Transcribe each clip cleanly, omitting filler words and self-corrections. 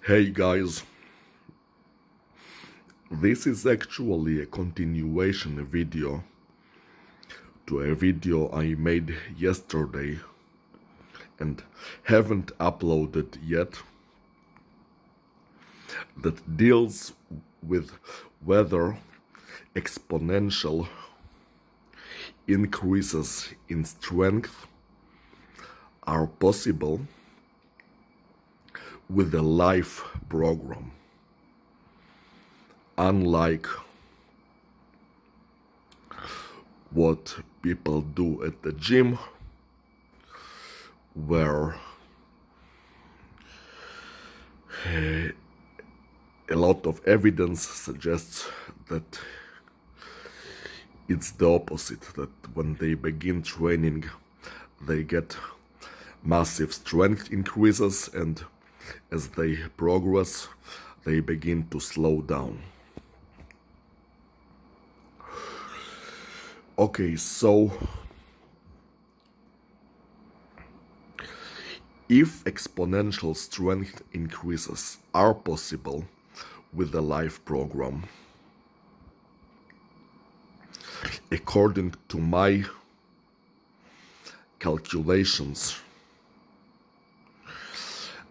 Hey guys, this is actually a continuation video to a video I made yesterday and haven't uploaded yet, that deals with whether exponential increases in strength are possible with a life program, unlike what people do at the gym, where a lot of evidence suggests that it's the opposite, that when they begin training they get massive strength increases, and as they progress they begin to slow down. Okay, so if exponential strength increases are possible with the life program, according to my calculations,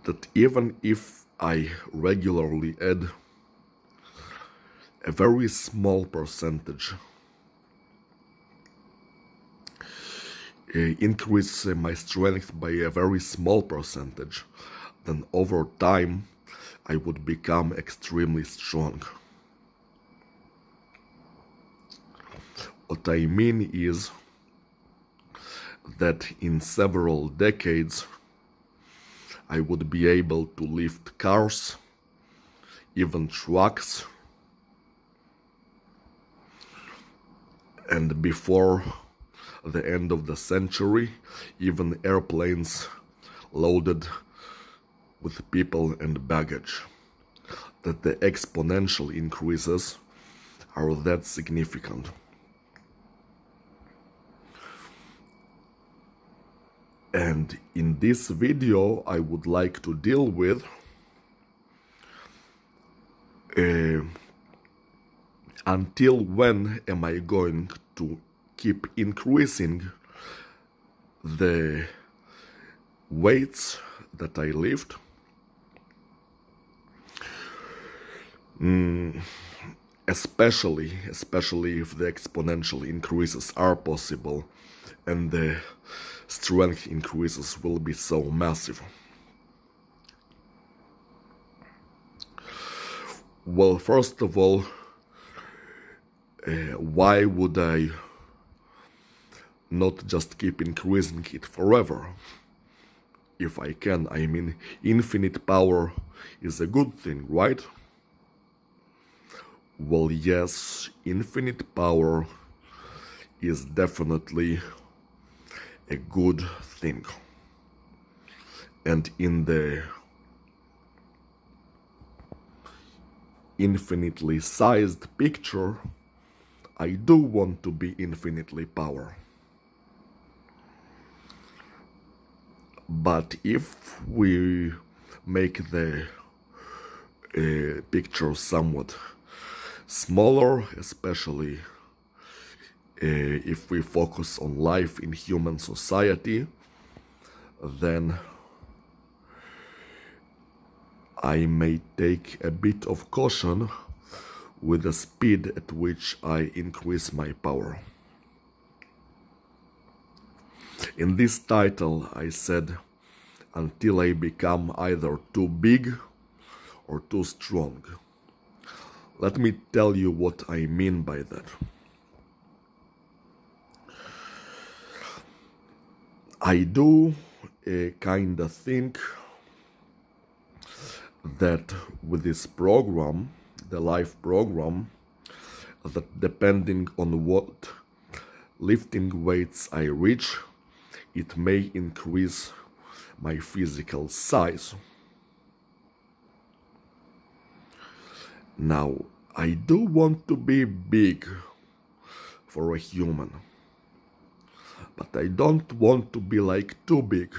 that even if I regularly add a very small percentage, increase my strength by a very small percentage, then over time I would become extremely strong. What I mean is that in several decades I would be able to lift cars, even trucks, and before the end of the century, even airplanes loaded with people and baggage. That the exponential increases are that significant. And in this video I would like to deal with until when am I going to keep increasing the weights that I lift, especially if the exponential increases are possible and the strength increases will be so massive. Well, first of all, why would I not just keep increasing it forever? If I can, I mean, infinite power is a good thing, right? Well, yes, infinite power is definitely a good thing. And in the infinitely sized picture, I do want to be infinitely power. But if we make the picture somewhat smaller, especially if we focus on life in human society, then I may take a bit of caution with the speed at which I increase my power. In this title I said, until I become either too big or too strong. Let me tell you what I mean by that. I do kinda think that with this program, the life program, that depending on what lifting weights I reach, it may increase my physical size. Now, I do want to be big for a human, but I don't want to be like too big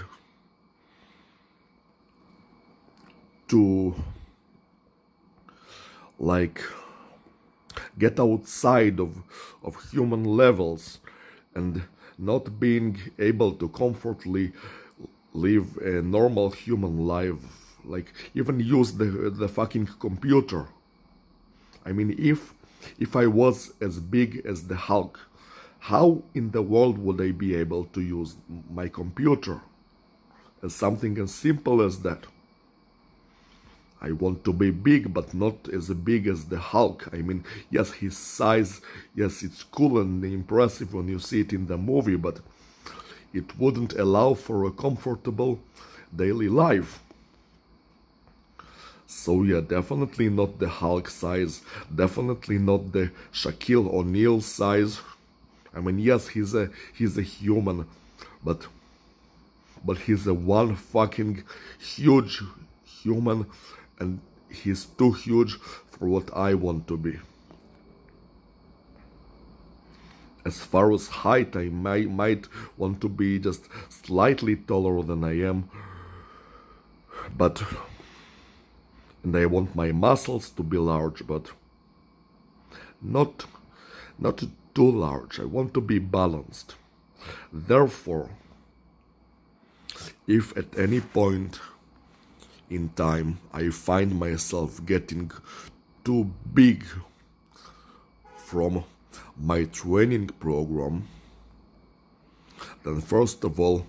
to like get outside of human levels and not being able to comfortably live a normal human life, like even use the fucking computer. I mean, if I was as big as the Hulk, how in the world would I be able to use my computer? As something as simple as that. I want to be big, but not as big as the Hulk. I mean, yes, his size, yes, it's cool and impressive when you see it in the movie, but it wouldn't allow for a comfortable daily life. So yeah, definitely not the Hulk size, definitely not the Shaquille O'Neal size. I mean, yes, he's a human, but he's a one fucking huge human, and he's too huge for what I want to be. As far as height, I might want to be just slightly taller than I am, and I want my muscles to be large, but not too large. I want to be balanced. Therefore, if at any point in time I find myself getting too big from my training program, then first of all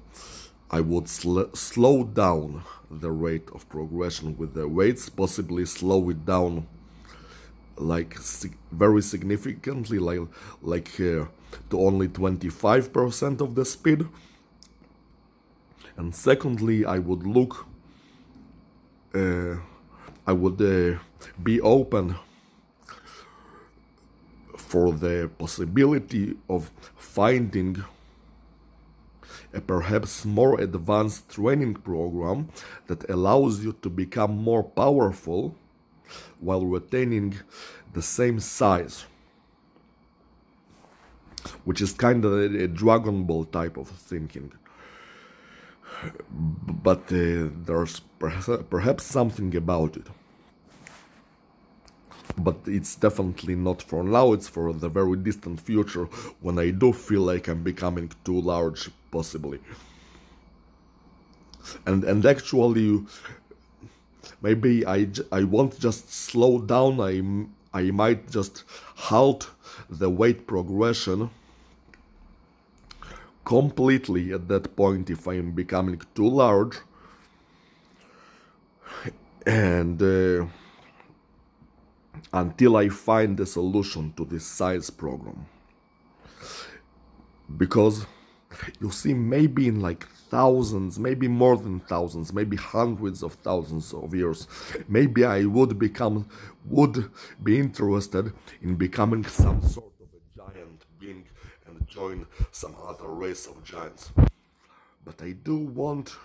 I would slow down the rate of progression with the weights, possibly slow it down like very significantly, like to only 25% of the speed. And secondly, I would look, I would be open for the possibility of finding a perhaps more advanced training program that allows you to become more powerful while retaining the same size, which is kind of a Dragon Ball type of thinking. But there's perhaps something about it. But it's definitely not for now, it's for the very distant future, when I do feel like I'm becoming too large, possibly. And actually, maybe I won't just slow down, I might just halt the weight progression completely at that point if I am becoming too large, and until I find a solution to this size problem. Because you see, maybe in like thousands, maybe more than thousands, maybe hundreds of thousands of years, maybe I would be interested in becoming some sort of a giant being and join some other race of giants. But I do want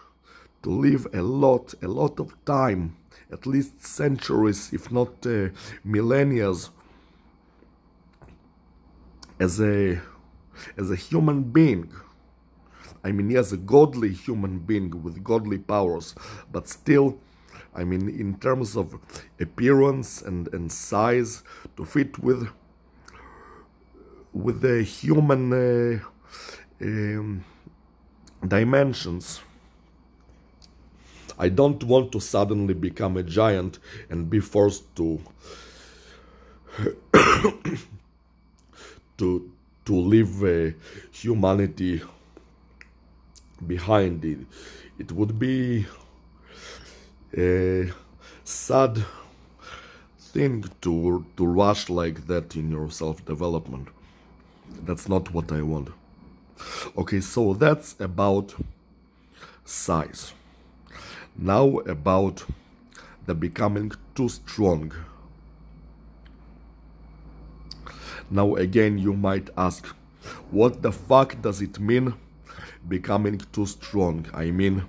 to live a lot of time, at least centuries, if not millennia, as a human being. I mean, yes, a godly human being with godly powers, but still, I mean, in terms of appearance and size, to fit with the human dimensions. I don't want to suddenly become a giant and be forced to to leave humanity behind. It would be a sad thing to rush like that in your self-development. That's not what I want. Okay, so that's about size. Now about the becoming too strong. Now again, you might ask, what the fuck does it mean becoming too strong? I mean,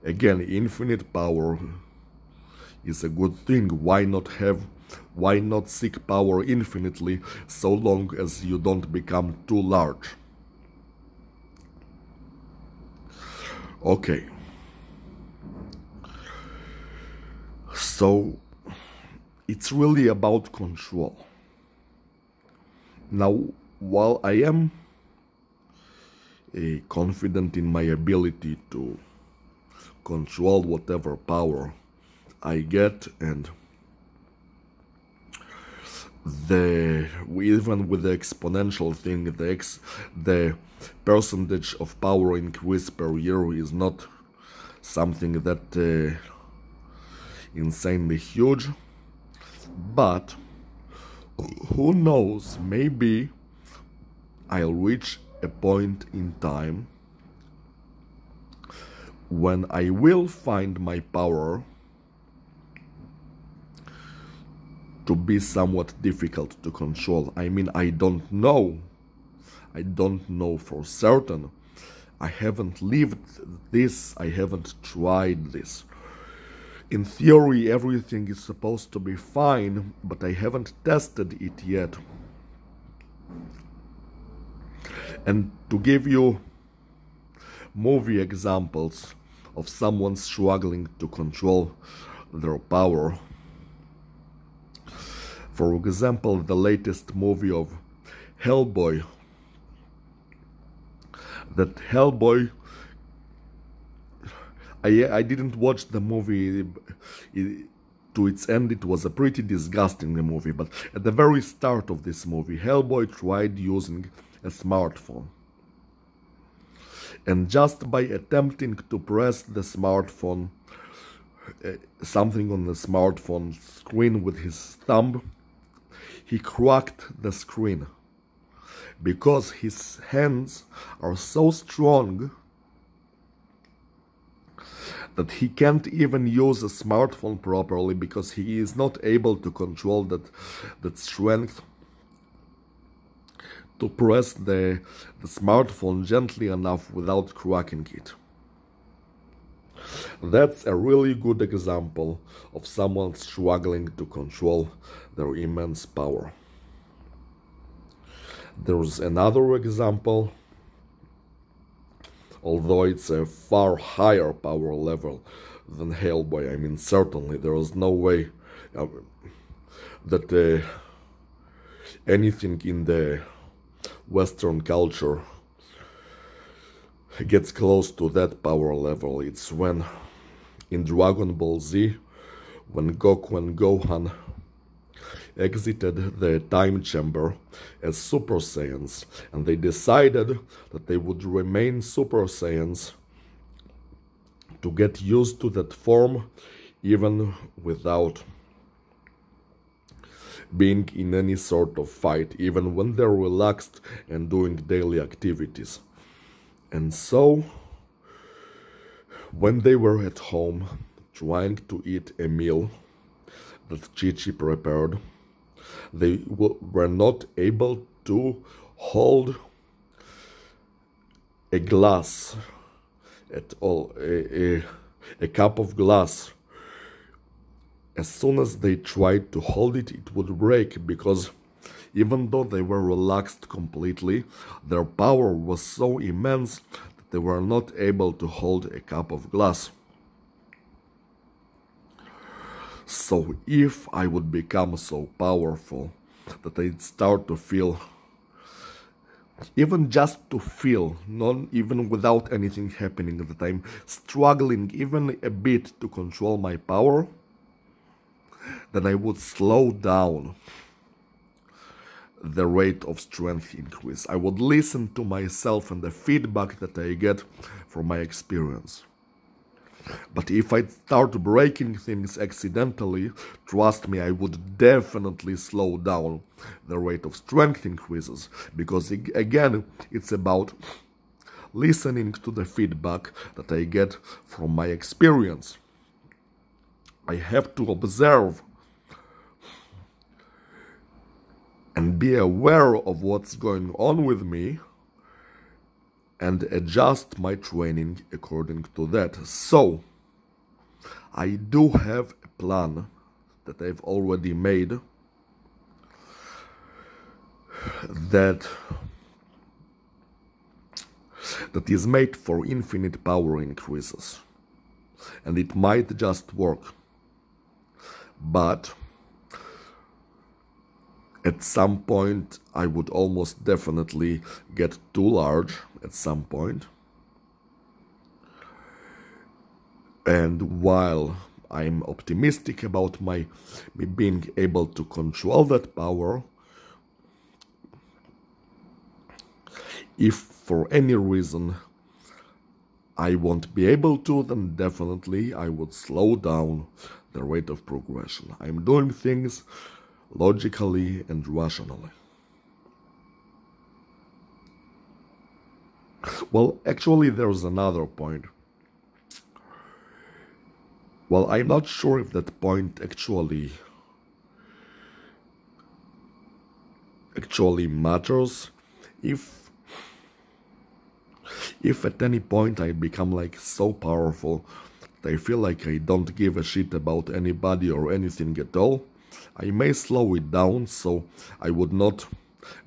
again, infinite power is a good thing. Why not seek power infinitely, so long as you don't become too large? Okay. So, it's really about control. Now, while I am confident in my ability to control whatever power I get, and even with the exponential thing, the percentage of power increase per year is not something that insanely huge, but who knows, maybe I'll reach a point in time when I will find my power to be somewhat difficult to control. I mean, I don't know. I don't know for certain. I haven't lived this. I haven't tried this. In theory, everything is supposed to be fine, but I haven't tested it yet. And to give you movie examples of someone struggling to control their power, for example, the latest movie of Hellboy. That Hellboy, I didn't watch the movie to its end. It was a pretty disgusting movie, but at the very start of this movie, Hellboy tried using a smartphone. And just by attempting to press the smartphone, something on the smartphone screen with his thumb, he cracked the screen because his hands are so strong that he can't even use a smartphone properly, because he is not able to control that strength to press the smartphone gently enough without cracking it. That's a really good example of someone struggling to control their immense power. There's another example, although it's a far higher power level than Hellboy. I mean, certainly there is no way that anything in the Western culture gets close to that power level. It's when in Dragon Ball Z, when Goku and Gohan exited the time chamber as Super Saiyans, and they decided that they would remain Super Saiyans to get used to that form even without being in any sort of fight, even when they're relaxed and doing daily activities. And so, when they were at home trying to eat a meal that Chi-Chi prepared, they were not able to hold a glass at all, a cup of glass. As soon as they tried to hold it, it would break, because even though they were relaxed completely, their power was so immense that they were not able to hold a cup of glass. So if I would become so powerful that I'd start to feel, even just to feel, not even without anything happening, that I'm struggling even a bit to control my power, then I would slow down the rate of strength increase. I would listen to myself and the feedback that I get from my experience. But if I start breaking things accidentally, trust me, I would definitely slow down the rate of strength increases, because again, it's about listening to the feedback that I get from my experience. I have to observe and be aware of what's going on with me and adjust my training according to that. So, I do have a plan that I've already made that is made for infinite power increases. And it might just work. But At some point, I would almost definitely get too large at some point. And while I'm optimistic about me being able to control that power, if for any reason I won't be able to, then definitely I would slow down the rate of progression. I'm doing things logically and rationally. Well, actually, there's another point. Well, I'm not sure if that point actually matters. If at any point I become like so powerful that I feel like I don't give a shit about anybody or anything at all, I may slow it down so I would not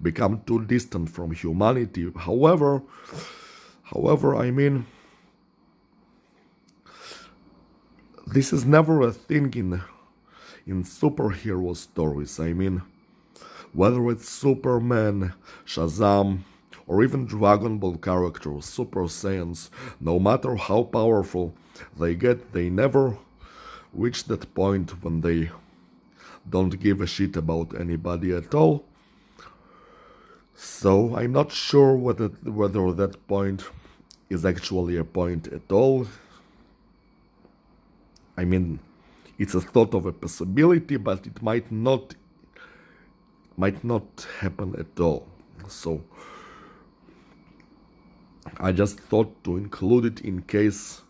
become too distant from humanity. However, I mean, this is never a thing in superhero stories. I mean, whether it's Superman, Shazam, or even Dragon Ball characters, Super Saiyans, no matter how powerful they get, they never reach that point when they don't give a shit about anybody at all. So I'm not sure whether that point is actually a point at all. I mean, it's a thought of a possibility, but it might not happen at all. So I just thought to include it in case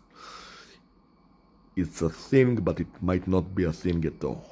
it's a thing, but it might not be a thing at all.